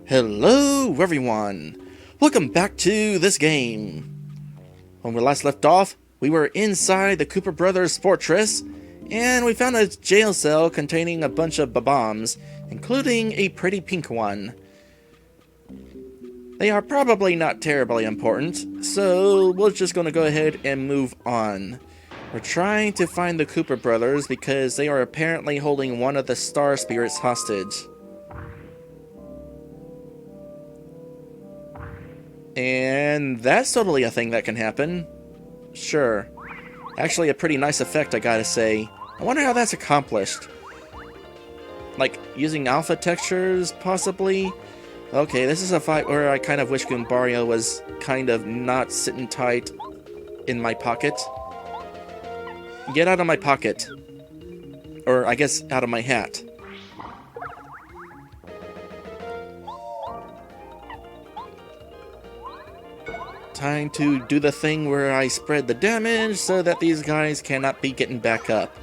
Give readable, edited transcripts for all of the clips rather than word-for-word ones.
Hello everyone! Welcome back to this game. When we last left off, we were inside the Cooper Brothers fortress, and we found a jail cell containing a bunch of Bob-Ombs, including a pretty pink one. They are probably not terribly important, so we're just going to go ahead and move on. We're trying to find the Cooper Brothers because they are apparently holding one of the star spirits hostage. And that's totally a thing that can happen. Sure. Actually a pretty nice effect, I gotta say. I wonder how that's accomplished. Like, using alpha textures, possibly? Okay, this is a fight where I kind of wish Goombario was kind of not sitting tight in my pocket. Get out of my pocket. Or, I guess, out of my hat. Time to do the thing where I spread the damage so that these guys cannot be getting back up.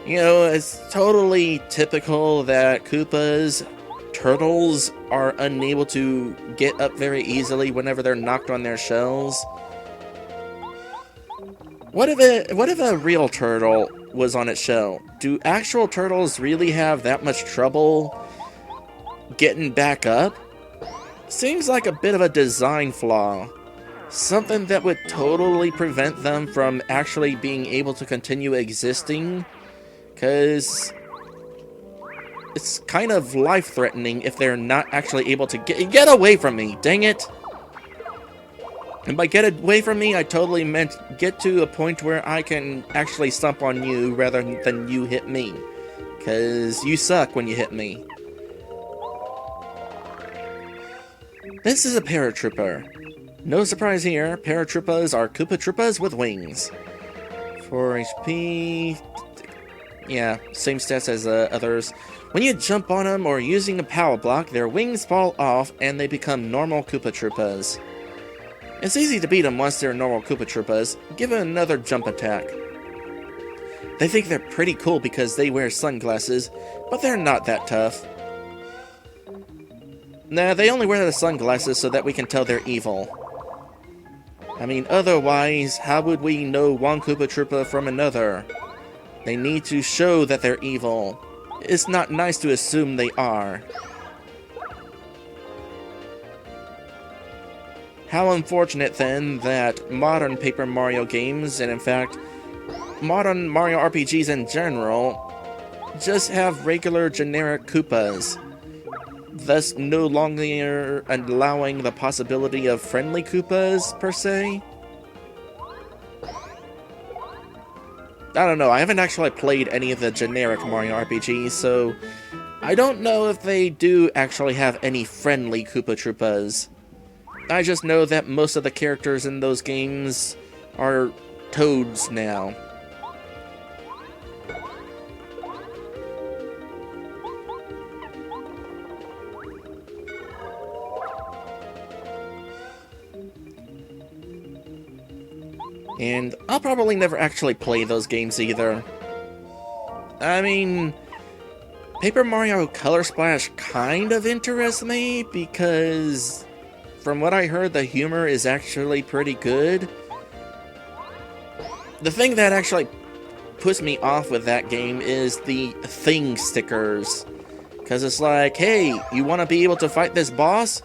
You know, it's totally typical that Koopas, turtles, are unable to get up very easily whenever they're knocked on their shells. What if a real turtle was on its shell? Do actual turtles really have that much trouble getting back up? Seems like a bit of a design flaw. Something that would totally prevent them from actually being able to continue existing. Because it's kind of life-threatening if they're not actually able to get away from me, dang it! And by get away from me, I totally meant get to a point where I can actually stomp on you rather than you hit me. Because you suck when you hit me. This is a paratrooper. No surprise here, paratroopers are Koopa Troopas with wings. 4 HP... yeah, same stats as others. When you jump on them or using a power block, their wings fall off and they become normal Koopa Troopas. It's easy to beat them once they're normal Koopa Troopas. Give it another jump attack. They think they're pretty cool because they wear sunglasses, but they're not that tough. Nah, they only wear the sunglasses so that we can tell they're evil. I mean, otherwise, how would we know one Koopa Troopa from another? They need to show that they're evil. It's not nice to assume they are. How unfortunate, then, that modern Paper Mario games, and in fact, modern Mario RPGs in general, just have regular generic Koopas, thus no longer allowing the possibility of friendly Koopas, per se. I don't know, I haven't actually played any of the generic Mario RPGs, so I don't know if they do actually have any friendly Koopa Troopas. I just know that most of the characters in those games are toads now. And I'll probably never actually play those games either. I mean, Paper Mario Color Splash kind of interests me because from what I heard, the humor is actually pretty good. The thing that actually puts me off with that game is the thing stickers. Because it's like, hey, you want to be able to fight this boss?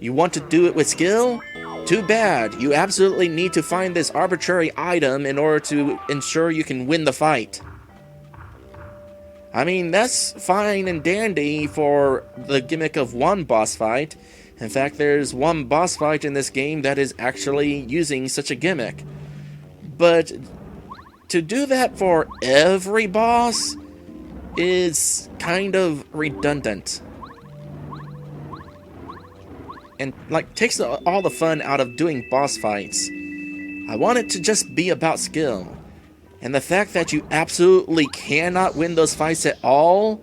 You want to do it with skill? Too bad. You absolutely need to find this arbitrary item in order to ensure you can win the fight. I mean, that's fine and dandy for the gimmick of one boss fight. In fact, there's one boss fight in this game that is actually using such a gimmick. But to do that for every boss is kind of redundant. And, like, takes all the fun out of doing boss fights. I want it to just be about skill. And the fact that you absolutely cannot win those fights at all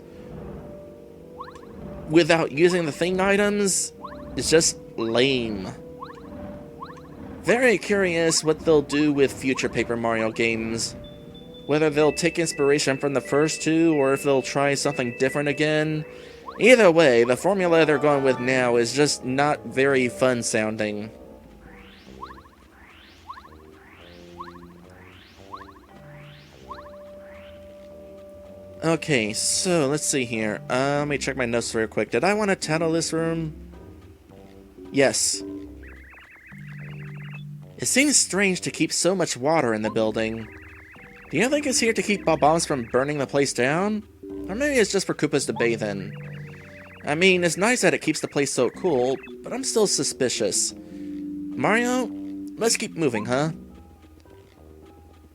without using the thing items is just lame. Very curious what they'll do with future Paper Mario games. Whether they'll take inspiration from the first two, or if they'll try something different again. Either way, the formula they're going with now is just not very fun sounding. Okay, so let's see here. Let me check my notes real quick. Did I want to title this room? Yes. It seems strange to keep so much water in the building. Do you think it's here to keep Bob-Ombs from burning the place down? Or maybe it's just for Koopas to bathe in. I mean, it's nice that it keeps the place so cool, but I'm still suspicious. Mario, let's keep moving, huh?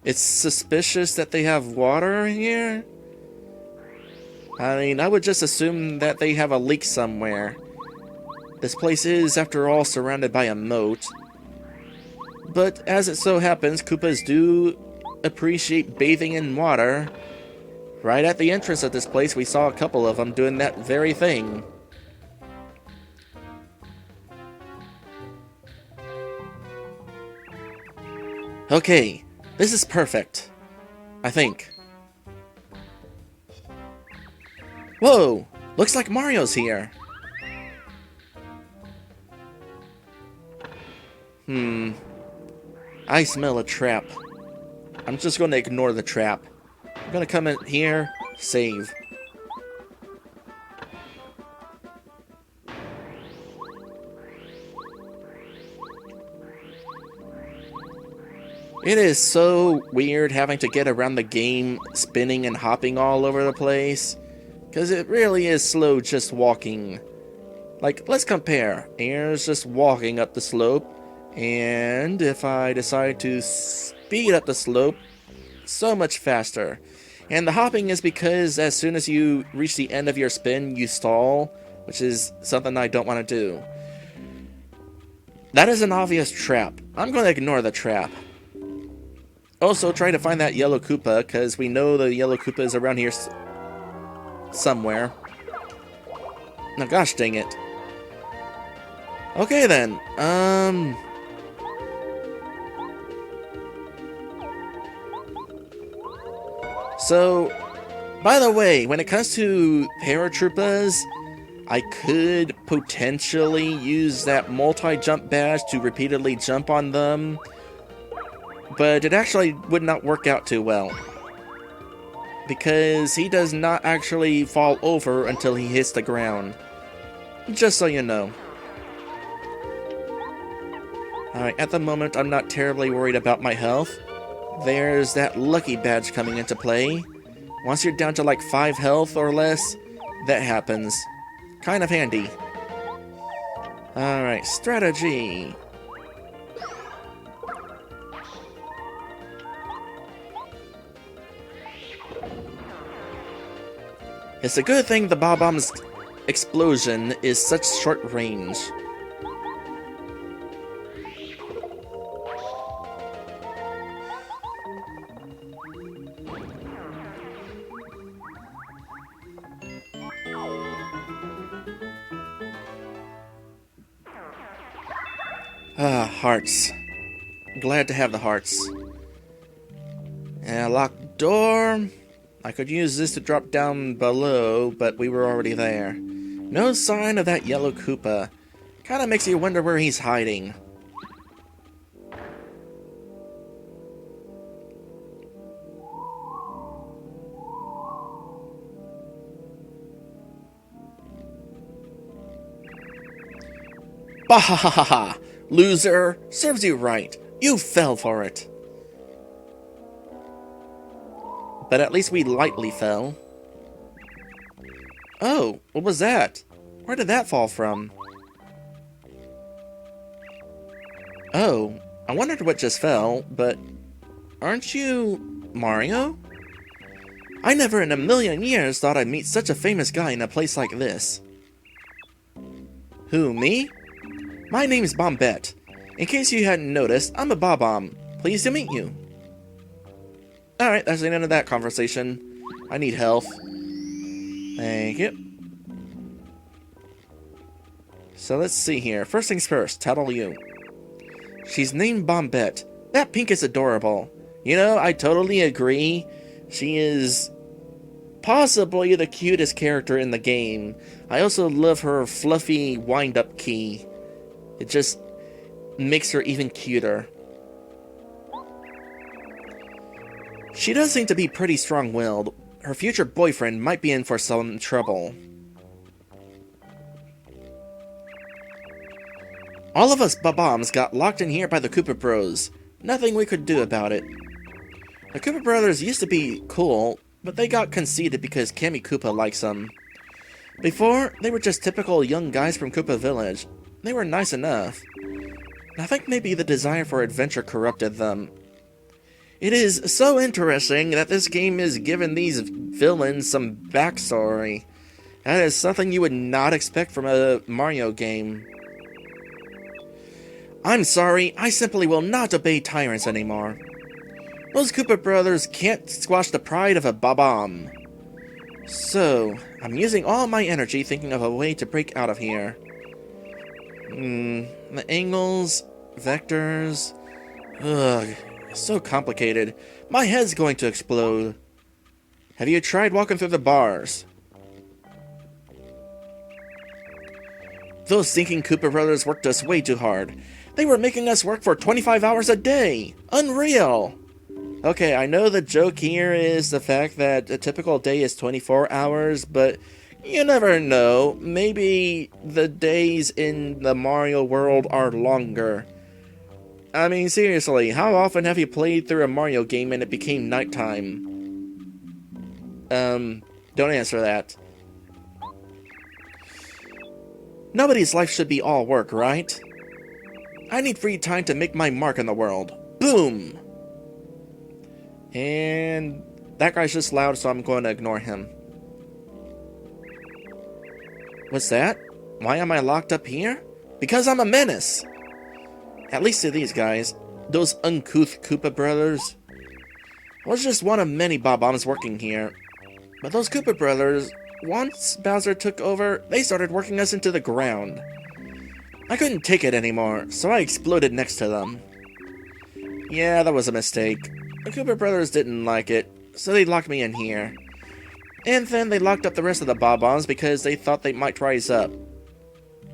It's suspicious that they have water here? I mean, I would just assume that they have a leak somewhere. This place is, after all, surrounded by a moat. But as it so happens, Koopas do appreciate bathing in water. Right at the entrance of this place, we saw a couple of them doing that very thing. Okay, this is perfect. I think. Whoa! Looks like Mario's here. I smell a trap. I'm just gonna ignore the trap. I'm gonna come in here, save. It is so weird having to get around the game spinning and hopping all over the place. Because it really is slow just walking. Like, let's compare. Air's just walking up the slope. And if I decide to speed up the slope, so much faster. And the hopping is because as soon as you reach the end of your spin, you stall, which is something I don't want to do. That is an obvious trap. I'm going to ignore the trap. Also, try to find that yellow Koopa, because we know the yellow Koopa is around here somewhere. Now, gosh dang it. Okay then, So, by the way, when it comes to paratroopers, I could potentially use that multi-jump badge to repeatedly jump on them, but it actually would not work out too well. Because he does not actually fall over until he hits the ground. Just so you know. Alright, at the moment I'm not terribly worried about my health. There's that lucky badge coming into play. Once you're down to like 5 health or less, that happens. Kind of handy. Alright, strategy. It's a good thing the Bob-Ombs explosion is such short range. Ah, hearts. Glad to have the hearts. And a locked door. I could use this to drop down below, but we were already there. No sign of that yellow Koopa. Kinda makes you wonder where he's hiding. Bah-ha-ha-ha-ha! Loser! Serves you right. You fell for it. But at least we lightly fell. Oh, what was that? Where did that fall from? Oh, I wondered what just fell, but aren't you Mario? I never in a million years thought I'd meet such a famous guy in a place like this. Who, me? My name's Bombette. In case you hadn't noticed, I'm a Bob-Omb. Pleased to meet you. Alright, that's the end of that conversation. I need health. Thank you. So let's see here. First things first, tattle you. She's named Bombette. That pink is adorable. You know, I totally agree. She is possibly the cutest character in the game. I also love her fluffy wind-up key. It just makes her even cuter. She does seem to be pretty strong-willed. Her future boyfriend might be in for some trouble. All of us Bob-Ombs got locked in here by the Koopa Bros. Nothing we could do about it. The Koopa Brothers used to be cool, but they got conceited because Kammy Koopa likes them. Before, they were just typical young guys from Koopa Village. They were nice enough. I think maybe the desire for adventure corrupted them. It is so interesting that this game is giving these villains some backstory. That is something you would not expect from a Mario game. I'm sorry, I simply will not obey tyrants anymore. Those Koopa Brothers can't squash the pride of a Bob-Omb. So, I'm using all my energy thinking of a way to break out of here. The angles, vectors... Ugh, so complicated. My head's going to explode. Have you tried walking through the bars? Those stinking Koopa Brothers worked us way too hard. They were making us work for 25 hours a day! Unreal! Okay, I know the joke here is the fact that a typical day is 24 hours, but you never know. Maybe the days in the Mario world are longer. I mean, seriously, how often have you played through a Mario game and it became nighttime? Don't answer that. Nobody's life should be all work, right? I need free time to make my mark in the world. Boom! And that guy's just loud, so I'm going to ignore him. What's that? Why am I locked up here? Because I'm a menace! At least to these guys. Those uncouth Koopa Brothers. I was just one of many Bob-Ombs working here. But those Koopa Brothers, once Bowser took over, they started working us into the ground. I couldn't take it anymore, so I exploded next to them. Yeah, that was a mistake. The Koopa Brothers didn't like it, so they locked me in here. And then they locked up the rest of the Bob-Ombs because they thought they might rise up.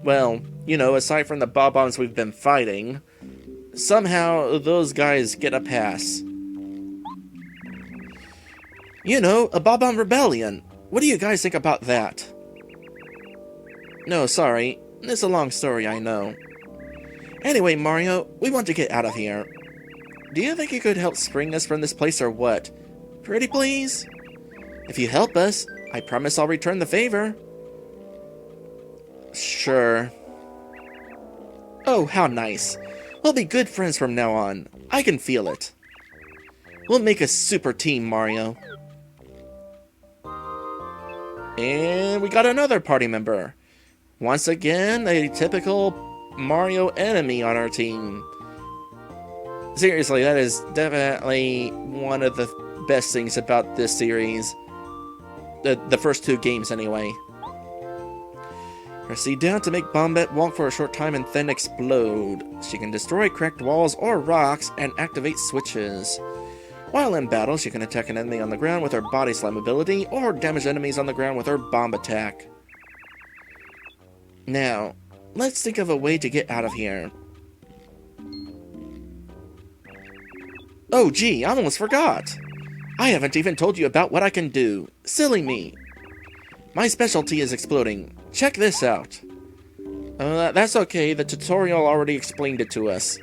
Well, you know, aside from the Bob-Ombs we've been fighting, somehow those guys get a pass. You know, a Bob-Omb rebellion. What do you guys think about that? No, sorry. It's a long story, I know. Anyway, Mario, we want to get out of here. Do you think you could help spring us from this place or what? Pretty please? If you help us, I promise I'll return the favor. Sure. Oh, how nice. We'll be good friends from now on. I can feel it. We'll make a super team, Mario. And we got another party member. Once again, a typical Mario enemy on our team. Seriously, that is definitely one of the best things about this series. The first two games, anyway. Press C down to make Bombette walk for a short time and then explode. She can destroy cracked walls or rocks and activate switches. While in battle, she can attack an enemy on the ground with her Body Slam ability or damage enemies on the ground with her Bomb Attack. Now, let's think of a way to get out of here. Oh gee, I almost forgot! I haven't even told you about what I can do. Silly me! My specialty is exploding. Check this out. That's okay, the tutorial already explained it to us.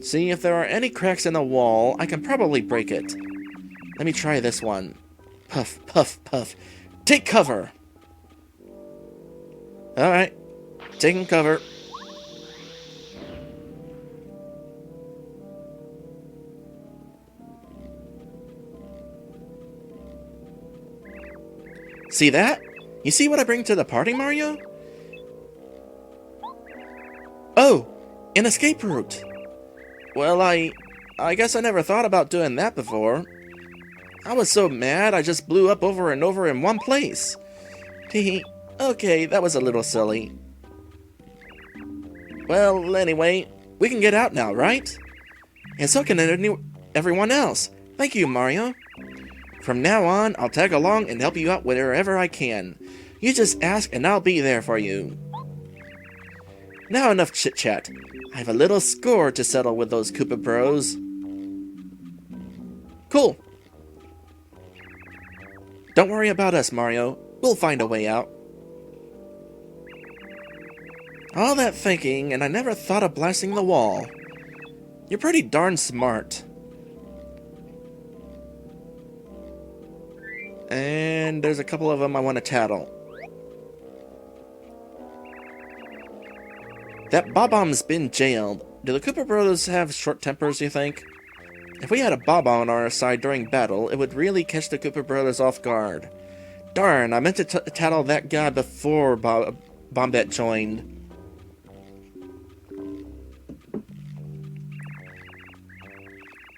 See, if there are any cracks in the wall, I can probably break it. Let me try this one. Puff, puff, puff. Take cover! Alright, taking cover. See that? You see what I bring to the party, Mario? Oh, an escape route. Well, I guess I never thought about doing that before. I was so mad I just blew up over and over in one place. Hehe, okay, that was a little silly. Well, anyway, we can get out now, right? And so can everyone else. Thank you, Mario. From now on, I'll tag along and help you out wherever I can. You just ask and I'll be there for you. Now enough chit-chat. I have a little score to settle with those Koopa Bros. Cool. Don't worry about us, Mario. We'll find a way out. All that thinking, and I never thought of blasting the wall. You're pretty darn smart. And there's a couple of them I want to tattle. That Bob-Omb's been jailed. Do the Koopa Bros have short tempers, you think? If we had a Bob on our side during battle, it would really catch the Koopa Brothers off guard. Darn, I meant to tattle that guy before Bombette joined.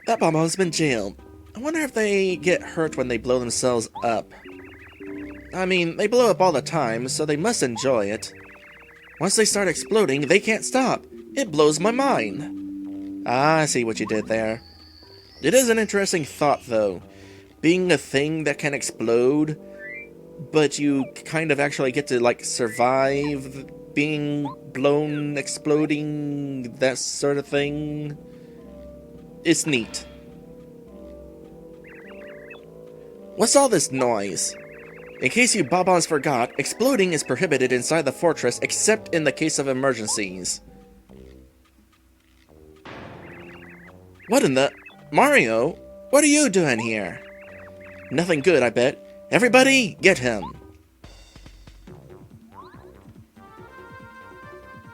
That Bob-Omb's been jailed. I wonder if they get hurt when they blow themselves up. I mean, they blow up all the time, so they must enjoy it. Once they start exploding, they can't stop. It blows my mind. Ah, I see what you did there. It is an interesting thought, though. Being a thing that can explode, but you kind of actually get to, like, survive being blown, exploding, that sort of thing. It's neat. What's all this noise? In case you Bob-Ombs forgot, exploding is prohibited inside the fortress except in the case of emergencies. What in the... Mario? What are you doing here? Nothing good, I bet. Everybody, get him.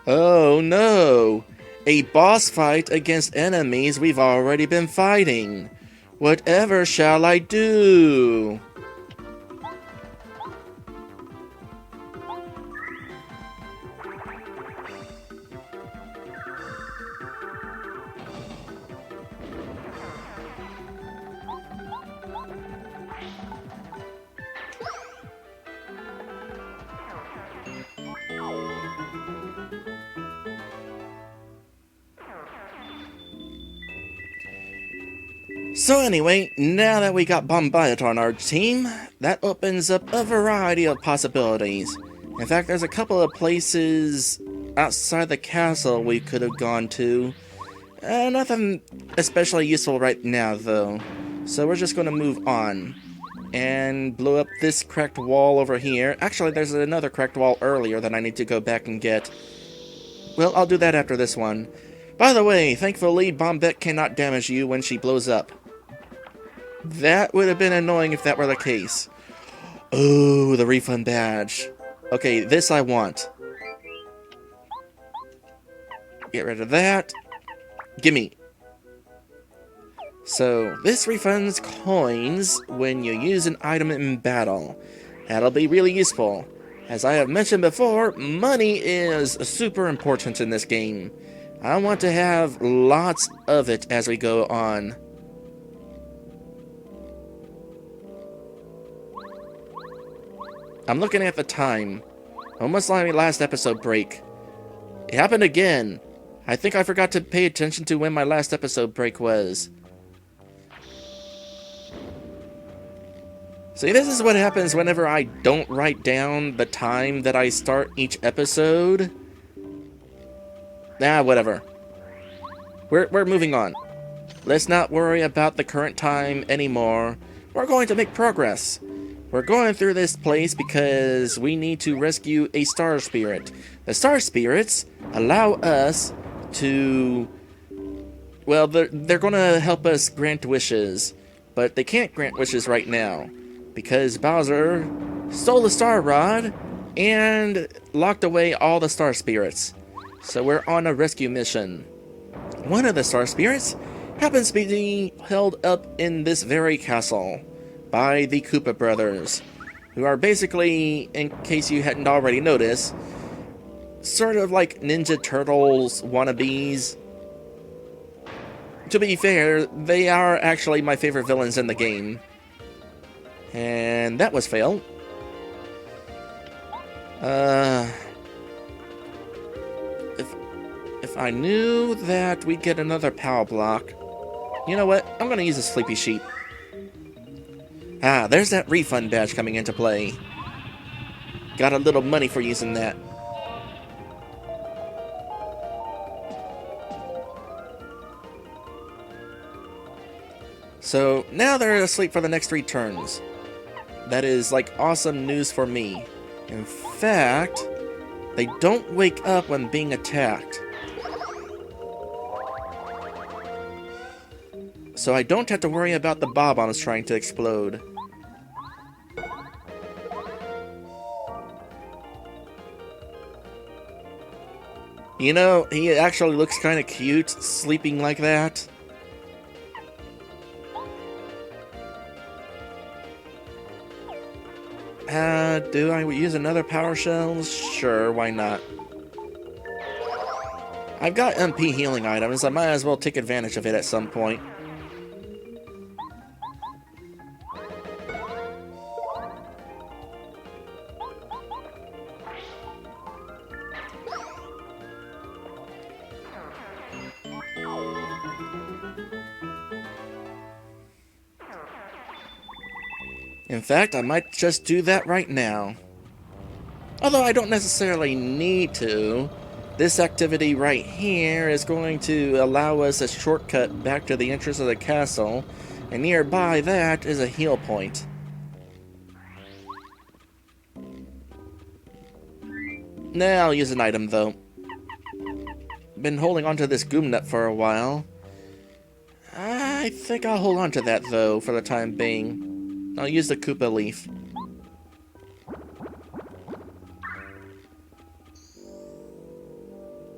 Oh no! A boss fight against enemies we've already been fighting. Whatever shall I do? So anyway, now that we got Bombette on our team, that opens up a variety of possibilities. In fact, there's a couple of places outside the castle we could have gone to. Nothing especially useful right now, though. So we're just going to move on. And blow up this cracked wall over here. Actually, there's another cracked wall earlier that I need to go back and get. Well, I'll do that after this one. By the way, thankfully, Bombette cannot damage you when she blows up. That would have been annoying if that were the case. Oh, the refund badge. Okay, this I want. Get rid of that. Gimme. So, this refunds coins when you use an item in battle. That'll be really useful. As I have mentioned before, money is super important in this game. I want to have lots of it as we go on. I'm looking at the time. Almost like my last episode break. It happened again. I think I forgot to pay attention to when my last episode break was. See, this is what happens whenever I don't write down the time that I start each episode. Nah, whatever. We're moving on. Let's not worry about the current time anymore. We're going to make progress. We're going through this place because we need to rescue a star spirit. The star spirits allow us to... Well, they're going to help us grant wishes. But they can't grant wishes right now. Because Bowser stole the Star Rod and locked away all the star spirits. So we're on a rescue mission. One of the star spirits happens to be held up in this very castle by the Koopa Brothers, who are basically, in case you hadn't already noticed, sort of like Ninja Turtles wannabes. To be fair, they are actually my favorite villains in the game. And that was failed. If I knew that we'd get another power block, you know what? I'm gonna use a sleepy sheep. Ah, there's that refund badge coming into play. Got a little money for using that. So, now they're asleep for the next 3 turns. That is, like, awesome news for me. In fact, they don't wake up when being attacked. So I don't have to worry about the Bob-Ombs trying to explode. You know, he actually looks kind of cute, sleeping like that. Do I use another power shells? Sure, why not? I've got MP healing items, I might as well take advantage of it at some point. In fact, I might just do that right now. Although I don't necessarily need to. This activity right here is going to allow us a shortcut back to the entrance of the castle, and nearby that is a heal point. Nah, I'll use an item though. Been holding onto this goom nut for a while. I think I'll hold on to that though for the time being. I'll use the Koopa leaf.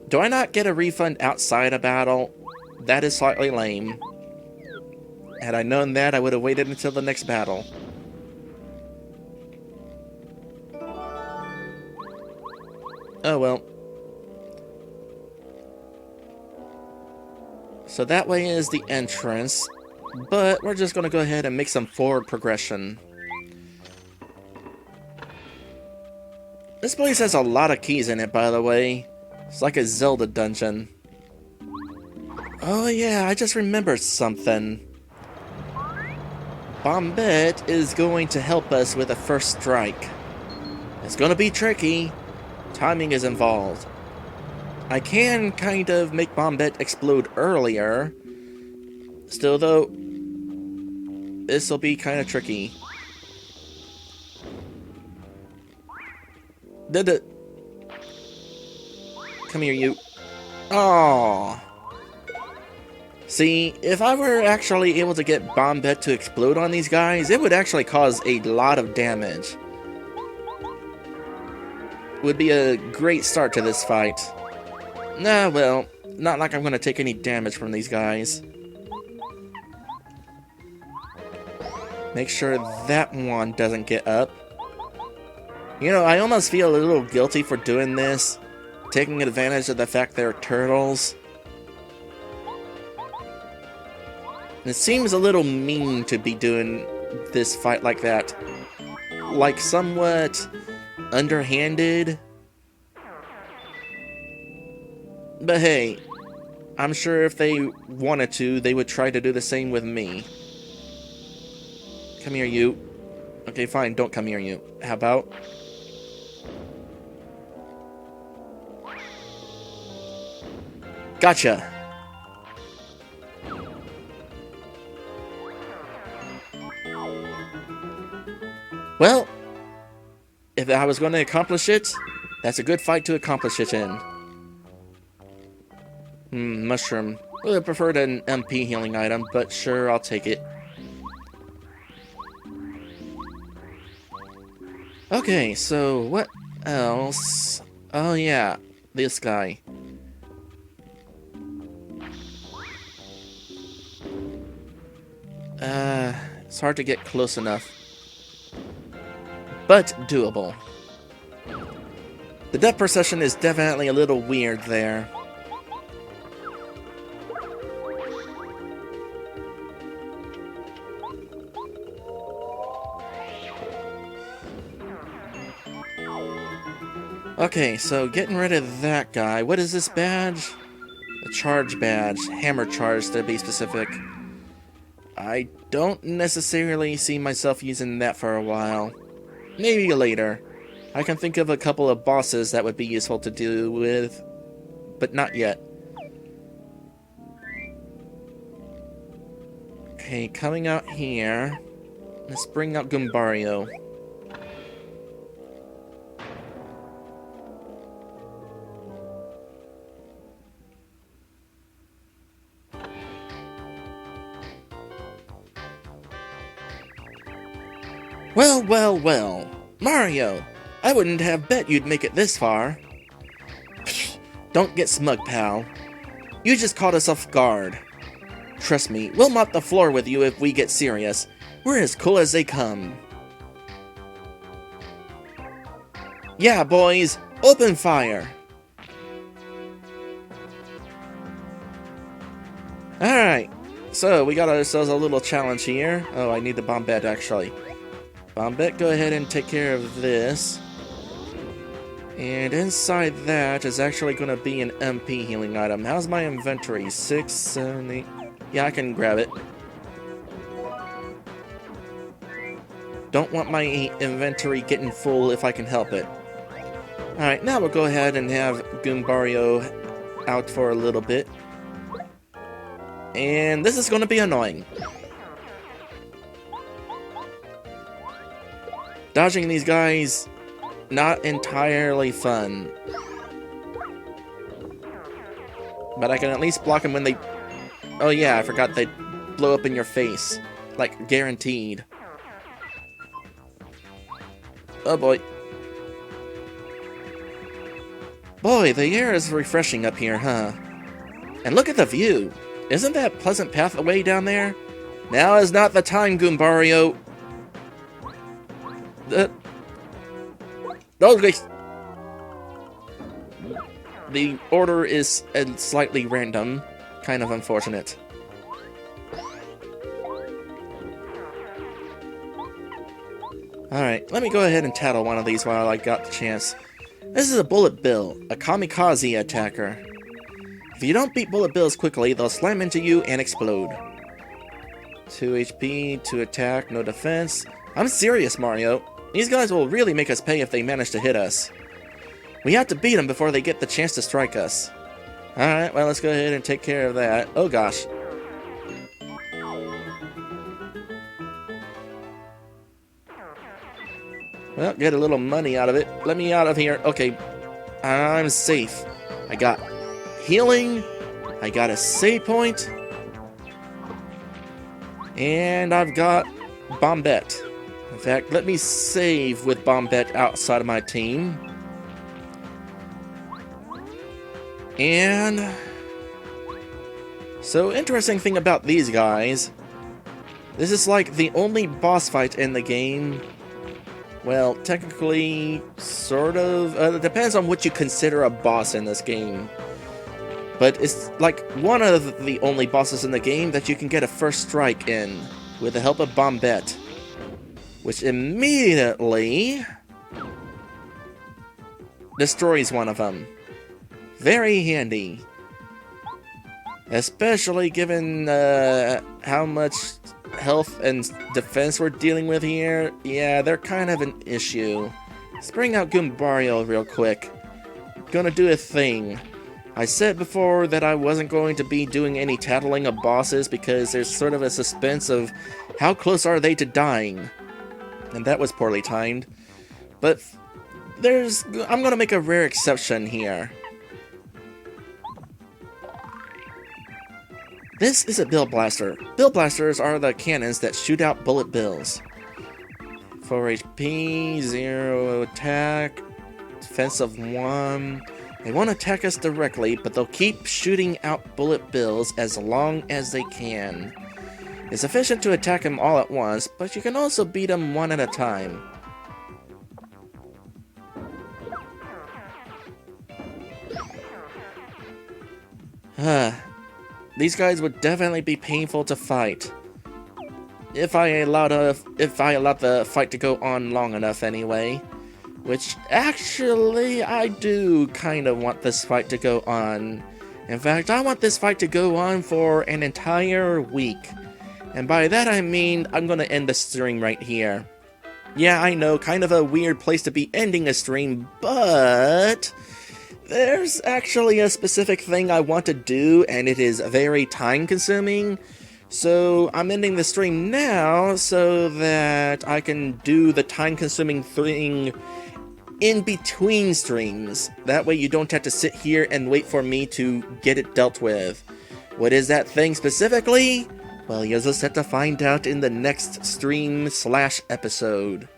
Do I not get a refund outside a battle? That is slightly lame. Had I known that, I would have waited until the next battle. Oh well. So that way is the entrance. But we're just going to go ahead and make some forward progression. This place has a lot of keys in it, by the way. It's like a Zelda dungeon. Oh yeah, I just remembered something. Bombette is going to help us with a first strike. It's going to be tricky. Timing is involved. I can kind of make Bombette explode earlier. Still though, this will be kind of tricky. Did it? Come here, you. Aww. See, if I were actually able to get Bombette to explode on these guys, it would actually cause a lot of damage. Would be a great start to this fight. Nah, well, not like I'm gonna take any damage from these guys. Make sure that one doesn't get up. You know, I almost feel a little guilty for doing this, taking advantage of the fact they're turtles. It seems a little mean to be doing this fight like that. Like, somewhat underhanded. But hey, I'm sure if they wanted to, they would try to do the same with me. Come here, you. Okay, fine, don't come here, you. How about? Gotcha! Well, if I was going to accomplish it, that's a good fight to accomplish it in. Mushroom. Would have preferred an MP healing item, but sure, I'll take it. Okay, so what else? Oh yeah, this guy. It's hard to get close enough. But doable. The depth perception is definitely a little weird there. Okay, so getting rid of that guy. What is this badge? A charge badge. Hammer charge, to be specific. I don't necessarily see myself using that for a while. Maybe later. I can think of a couple of bosses that would be useful to deal with, but not yet. Okay, coming out here, let's bring out Goombario. Well, well, well. Mario, I wouldn't have bet you'd make it this far. Don't get smug, pal. You just caught us off guard. Trust me, we'll mop the floor with you if we get serious. We're as cool as they come. Yeah, boys, open fire. Alright, so we got ourselves a little challenge here. Oh, I need the Bombette, actually. Bombette, go ahead and take care of this. And inside that is actually going to be an MP healing item. How's my inventory? 6, 7, 8... Yeah, I can grab it. Don't want my inventory getting full if I can help it. Alright, now we'll go ahead and have Goombario out for a little bit. And this is going to be annoying. Dodging these guys, not entirely fun. But I can at least block them when they... Oh yeah, I forgot they blow up in your face. Like, guaranteed. Oh boy. Boy, the air is refreshing up here, huh? And look at the view. Isn't that pleasant pathway down there? Now is not the time, Goombario. The order is slightly random. Kind of unfortunate. Alright, let me go ahead and tattle one of these while I got the chance. This is a Bullet Bill, a kamikaze attacker. If you don't beat Bullet Bills quickly, they'll slam into you and explode. 2 HP, 2 attack, no defense. I'm serious, Mario. These guys will really make us pay if they manage to hit us. We have to beat them before they get the chance to strike us. Alright, well, let's go ahead and take care of that. Oh, gosh. Well, get a little money out of it. Let me out of here. Okay, I'm safe. I got healing. I got a save point. And I've got Bombette. In fact, let me save with Bombette outside of my team. And so, interesting thing about these guys, this is like the only boss fight in the game. Well, technically, sort of. It depends on what you consider a boss in this game. But it's like one of the only bosses in the game that you can get a first strike in with the help of Bombette, which immediately destroys one of them. Very handy. Especially given how much health and defense we're dealing with here. Yeah, they're kind of an issue. Let's bring out Goombario real quick. Gonna do a thing. I said before that I wasn't going to be doing any tattling of bosses because there's sort of a suspense of how close are they to dying. And that was poorly timed. But I'm gonna make a rare exception here. This is a Bill Blaster. Bill Blasters are the cannons that shoot out bullet bills. 4 HP, 0 attack, defense of 1. They won't attack us directly, but they'll keep shooting out bullet bills as long as they can. It's efficient to attack them all at once, but you can also beat them one at a time. These guys would definitely be painful to fight. If I allowed the fight to go on long enough anyway. Which, actually, I do kind of want this fight to go on. In fact, I want this fight to go on for an entire week. And by that I mean, I'm gonna end the stream right here. Yeah, I know, kind of a weird place to be ending a stream, but there's actually a specific thing I want to do, and it is very time-consuming. So I'm ending the stream now so that I can do the time-consuming thing in between streams. That way you don't have to sit here and wait for me to get it dealt with. What is that thing specifically? Well, you'll just have to find out in the next stream/episode.